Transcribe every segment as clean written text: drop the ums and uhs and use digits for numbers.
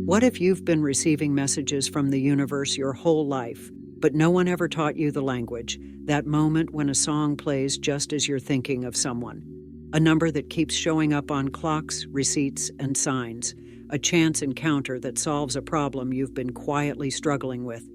What if you've been receiving messages from the universe your whole life, but no one ever taught you the language, that moment when a song plays just as you're thinking of someone? A number that keeps showing up on clocks, receipts, and signs. A chance encounter that solves a problem you've been quietly struggling with.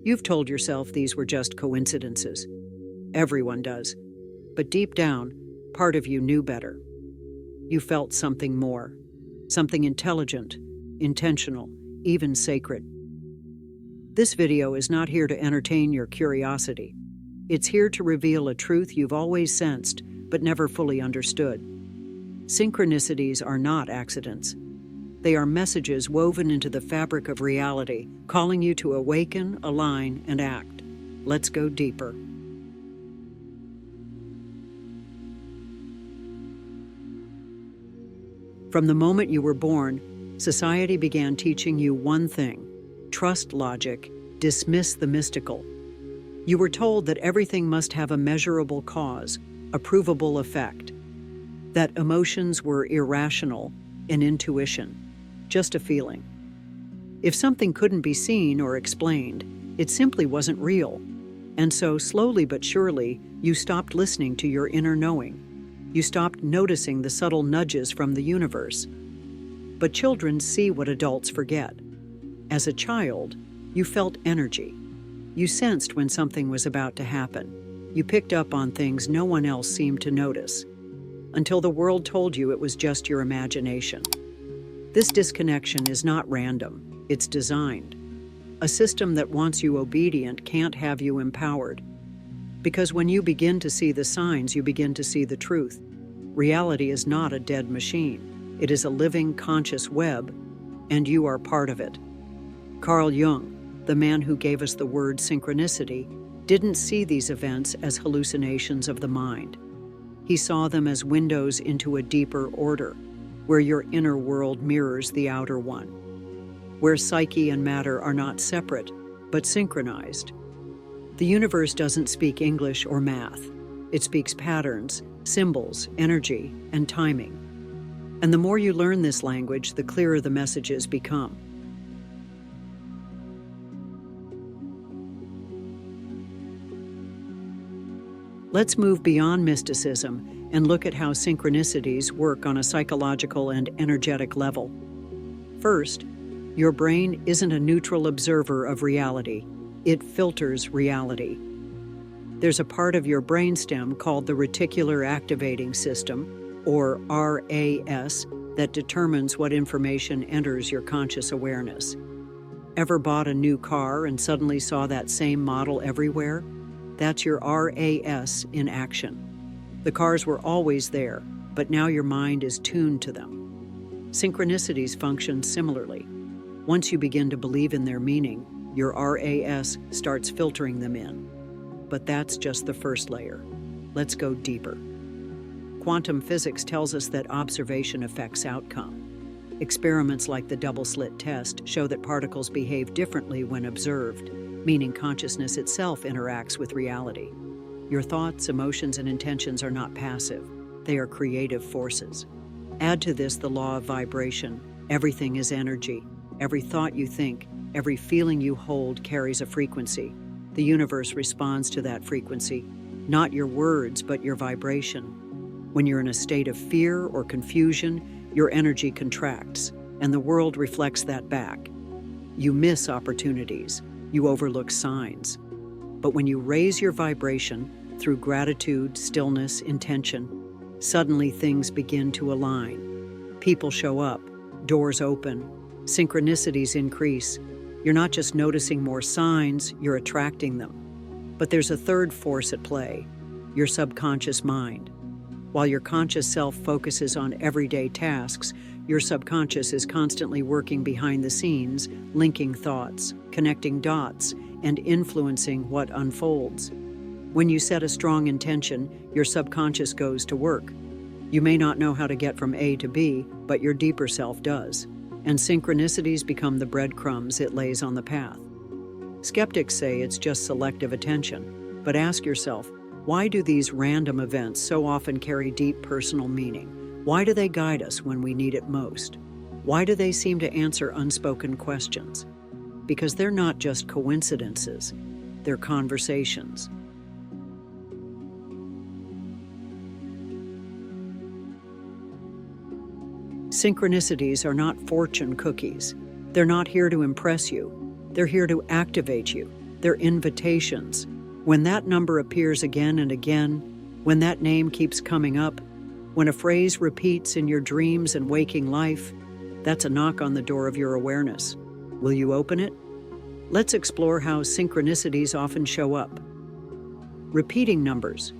You've told yourself these were just coincidences. Everyone does. But deep down, part of you knew better. You felt something more. Something intelligent, intentional, even sacred. This video is not here to entertain your curiosity. It's here to reveal a truth you've always sensed, but never fully understood. Synchronicities are not accidents. They are messages woven into the fabric of reality, calling you to awaken, align, and act. Let's go deeper. From the moment you were born, society began teaching you one thing: trust logic, dismiss the mystical. You were told that everything must have a measurable cause, a provable effect, that emotions were irrational, an intuition, just a feeling. If something couldn't be seen or explained, it simply wasn't real. And so, slowly but surely, you stopped listening to your inner knowing. You stopped noticing the subtle nudges from the universe. But children see what adults forget. As a child, you felt energy. You sensed when something was about to happen. You picked up on things no one else seemed to notice, until the world told you it was just your imagination. This disconnection is not random, it's designed. A system that wants you obedient can't have you empowered. Because when you begin to see the signs, you begin to see the truth. Reality is not a dead machine. It is a living, conscious web, and you are part of it. Carl Jung, the man who gave us the word synchronicity, didn't see these events as hallucinations of the mind. He saw them as windows into a deeper order, where your inner world mirrors the outer one, where psyche and matter are not separate, but synchronized. The universe doesn't speak English or math. It speaks patterns, symbols, energy, and timing. And the more you learn this language, the clearer the messages become. Let's move beyond mysticism and look at how synchronicities work on a psychological and energetic level. First, your brain isn't a neutral observer of reality. It filters reality. There's a part of your brainstem called the reticular activating system, or RAS, that determines what information enters your conscious awareness. Ever bought a new car and suddenly saw that same model everywhere? That's your RAS in action. The cars were always there, but now your mind is tuned to them. Synchronicities function similarly. Once you begin to believe in their meaning, your RAS starts filtering them in. But that's just the first layer. Let's go deeper. Quantum physics tells us that observation affects outcome. Experiments like the double-slit test show that particles behave differently when observed, meaning consciousness itself interacts with reality. Your thoughts, emotions, and intentions are not passive. They are creative forces. Add to this the law of vibration. Everything is energy. Every thought you think, every feeling you hold carries a frequency. The universe responds to that frequency, not your words, but your vibration. When you're in a state of fear or confusion, your energy contracts, and the world reflects that back. You miss opportunities. You overlook signs. But when you raise your vibration through gratitude, stillness, intention, suddenly things begin to align. People show up, doors open, synchronicities increase. You're not just noticing more signs, you're attracting them. But there's a third force at play, your subconscious mind. While your conscious self focuses on everyday tasks, your subconscious is constantly working behind the scenes, linking thoughts, connecting dots, and influencing what unfolds. When you set a strong intention, your subconscious goes to work. You may not know how to get from A to B, but your deeper self does. And synchronicities become the breadcrumbs it lays on the path. Skeptics say it's just selective attention, but ask yourself, why do these random events so often carry deep personal meaning? Why do they guide us when we need it most? Why do they seem to answer unspoken questions? Because they're not just coincidences, they're conversations. Synchronicities are not fortune cookies. They're not here to impress you. They're here to activate you. They're invitations. When that number appears again and again, when that name keeps coming up, when a phrase repeats in your dreams and waking life, that's a knock on the door of your awareness. Will you open it? Let's explore how synchronicities often show up. Repeating numbers: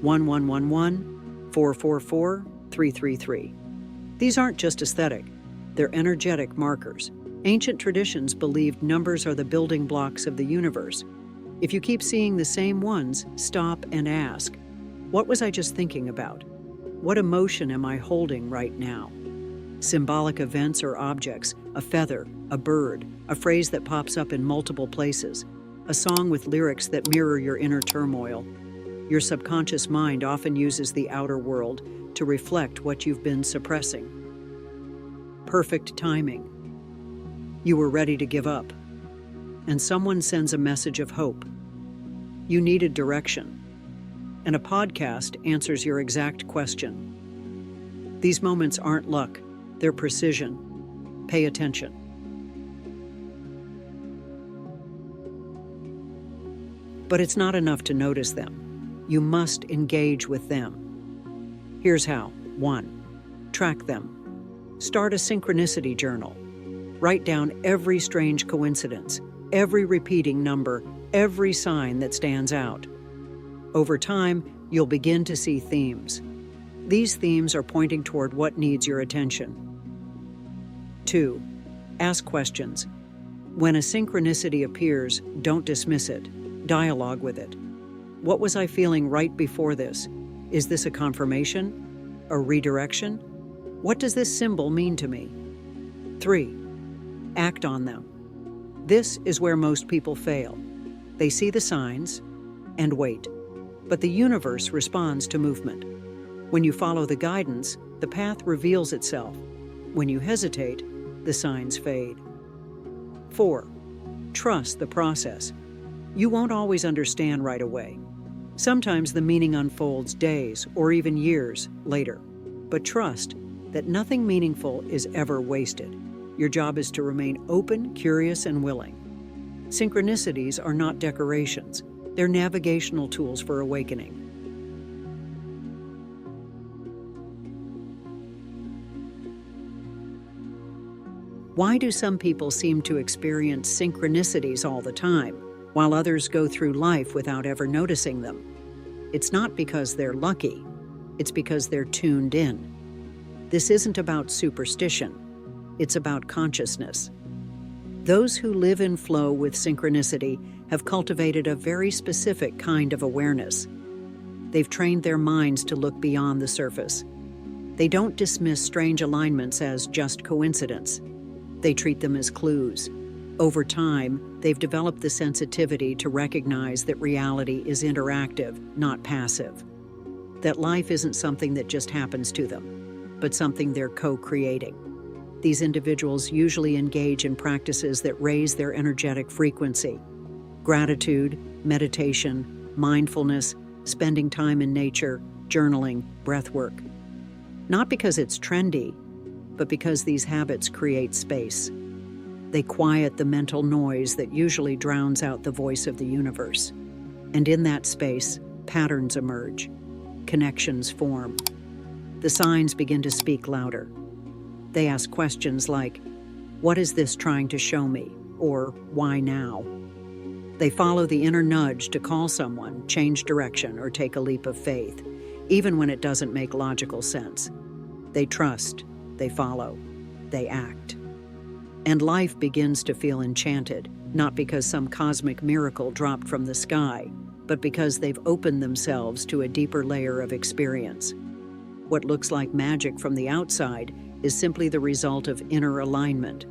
1111, 444, 333. These aren't just aesthetic, they're energetic markers. Ancient traditions believed numbers are the building blocks of the universe. If you keep seeing the same ones, stop and ask, what was I just thinking about? What emotion am I holding right now? Symbolic events or objects, a feather, a bird, a phrase that pops up in multiple places, a song with lyrics that mirror your inner turmoil. Your subconscious mind often uses the outer world to reflect what you've been suppressing. Perfect timing. You were ready to give up, and someone sends a message of hope. You needed direction, and a podcast answers your exact question. These moments aren't luck, they're precision. Pay attention. But it's not enough to notice them. You must engage with them. Here's how. 1. Track them. Start a synchronicity journal. Write down every strange coincidence, every repeating number, every sign that stands out. Over time, you'll begin to see themes. These themes are pointing toward what needs your attention. 2. Ask questions. When a synchronicity appears, don't dismiss it. Dialogue with it. What was I feeling right before this? Is this a confirmation? A redirection? What does this symbol mean to me? 3. Act on them. This is where most people fail. They see the signs and wait. But the universe responds to movement. When you follow the guidance, the path reveals itself. When you hesitate, the signs fade. 4. Trust the process. You won't always understand right away. Sometimes the meaning unfolds days or even years later. But trust that nothing meaningful is ever wasted. Your job is to remain open, curious, and willing. Synchronicities are not decorations. They're navigational tools for awakening. Why do some people seem to experience synchronicities all the time, while others go through life without ever noticing them? It's not because they're lucky. It's because they're tuned in. This isn't about superstition. It's about consciousness. Those who live in flow with synchronicity have cultivated a very specific kind of awareness. They've trained their minds to look beyond the surface. They don't dismiss strange alignments as just coincidence. They treat them as clues. Over time, they've developed the sensitivity to recognize that reality is interactive, not passive. That life isn't something that just happens to them, but something they're co-creating. These individuals usually engage in practices that raise their energetic frequency. Gratitude, meditation, mindfulness, spending time in nature, journaling, breathwork. Not because it's trendy, but because these habits create space. They quiet the mental noise that usually drowns out the voice of the universe. And in that space, patterns emerge. Connections form. The signs begin to speak louder. They ask questions like, what is this trying to show me? Or why now? They follow the inner nudge to call someone, change direction, or take a leap of faith, even when it doesn't make logical sense. They trust, they follow, they act. And life begins to feel enchanted, not because some cosmic miracle dropped from the sky, but because they've opened themselves to a deeper layer of experience. What looks like magic from the outside is simply the result of inner alignment.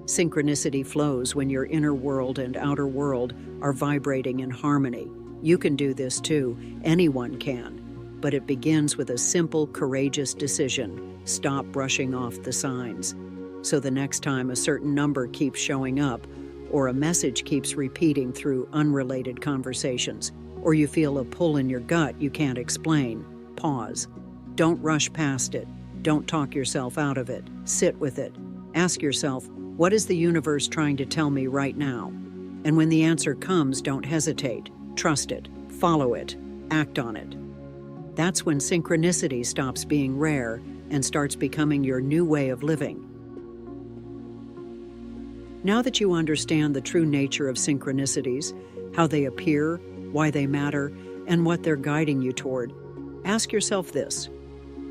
Synchronicity flows when your inner world and outer world are vibrating in harmony. You can do this too. Anyone can. But it begins with a simple, courageous decision. Stop brushing off the signs. So the next time a certain number keeps showing up, or a message keeps repeating through unrelated conversations, or you feel a pull in your gut you can't explain, pause. Don't rush past it. Don't talk yourself out of it. Sit with it. Ask yourself, what is the universe trying to tell me right now? And when the answer comes, don't hesitate. Trust it. Follow it. Act on it. That's when synchronicity stops being rare and starts becoming your new way of living. Now that you understand the true nature of synchronicities, how they appear, why they matter, and what they're guiding you toward, ask yourself this: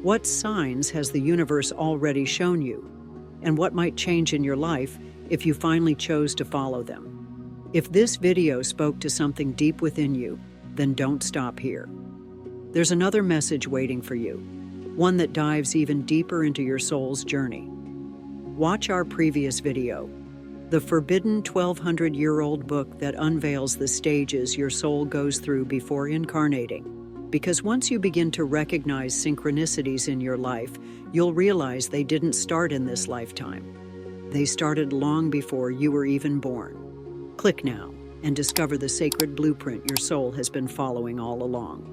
what signs has the universe already shown you? And what might change in your life if you finally chose to follow them? If this video spoke to something deep within you, then don't stop here. There's another message waiting for you, one that dives even deeper into your soul's journey. Watch our previous video, the forbidden 1,200-year-old book that unveils the stages your soul goes through before incarnating. Because once you begin to recognize synchronicities in your life, you'll realize they didn't start in this lifetime. They started long before you were even born. Click now and discover the sacred blueprint your soul has been following all along.